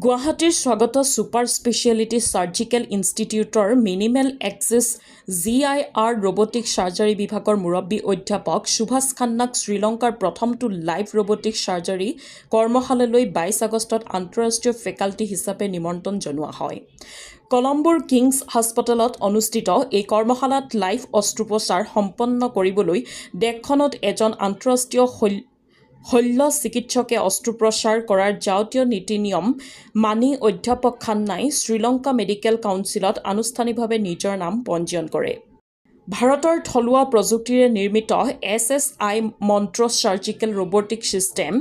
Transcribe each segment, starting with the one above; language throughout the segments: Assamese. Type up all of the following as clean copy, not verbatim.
গুৱাহাটীৰ স্বাগত ছুপাৰ স্পেচিয়েলিটি চাৰ্জিকেল ইনষ্টিটিউটৰ minimal access GIR robotic surgery বিভাগৰ মুৰব্বী অধ্যাপক সুভাষ খান্নাক শ্ৰীলংকাৰ প্ৰথমটো লাইভ ৰবটিক চাৰ্জাৰী কৰ্মশালালৈ 22 আগষ্টত আন্তঃৰাষ্ট্ৰীয় ফেকাল্টি হিচাপে নিমন্ত্ৰণ জনোৱা হয়। কলম্বোৰ কিংছ হাস্পতালত অনুষ্ঠিত এই কৰ্মশালাত লাইভ অস্ত্ৰোপচাৰ সম্পন্ন কৰিবলৈ দেশখনত এজন আন্তঃৰাষ্ট্ৰীয় শল্য চিকিৎসকে অস্ত্ৰোপচাৰ কৰাৰ যাৱতীয় নীতি নিয়ম মানি অধ্যাপক খান্নাই শ্ৰীলংকা মেডিকেল কাউন্সিলত আনুষ্ঠানিকভাৱে নিজৰ নাম পঞ্জীয়ন কৰে। ভাৰতৰ থলুৱা প্ৰযুক্তিৰে নিৰ্মিত SSI মন্ত্ৰ চাৰ্জিকেল ৰবটিক চিষ্টেম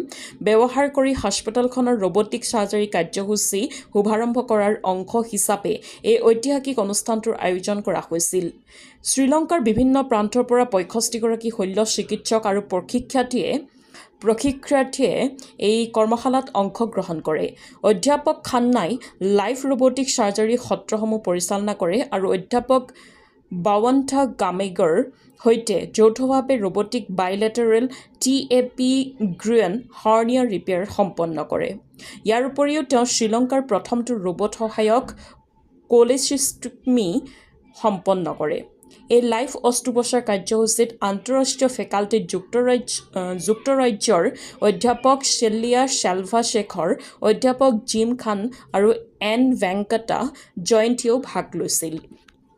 ব্যৱহাৰ কৰি হাস্পতালখনৰ ৰবটিক চাৰ্জাৰী কাৰ্যসূচী শুভাৰম্ভ কৰাৰ অংশ হিচাপে এই ঐতিহাসিক অনুষ্ঠানটোৰ আয়োজন কৰা হৈছিল। শ্ৰীলংকাৰ বিভিন্ন প্ৰান্তৰ পৰা 65 গৰাকী শল্য চিকিৎসক আৰু প্ৰশিক্ষাৰ্থীয়ে এই কৰ্মশালাত অংশগ্ৰহণ কৰে। অধ্যাপক খান্নাই লাইভ ৰবটিক চাৰ্জাৰী সত্ৰসমূহ পৰিচালনা কৰে আৰু অধ্যাপক বাৱন্থা গামেগৰ সৈতে যৌথভাৱে ৰবটিক বাইলেটাৰেল TAP গ্ৰুয়েন হাৰ্নিয়া ৰিপেয়াৰ সম্পন্ন কৰে। ইয়াৰ উপৰিও তেওঁ শ্ৰীলংকাৰ প্ৰথমটো ৰবট সহায়ক কোলেচিষ্টমি সম্পন্ন কৰে। এই লাইভ অস্ত্ৰোপচাৰ কাৰ্যসূচীত আন্তঃৰাষ্ট্ৰীয় ফেকাল্টিত যুক্তৰাজ্যৰ অধ্যাপক চেল্লিয়া শেলভা শেখৰ, অধ্যাপক জিম খান আৰু N ভেংকটা জয়ন্তীয়েও ভাগ লৈছিল।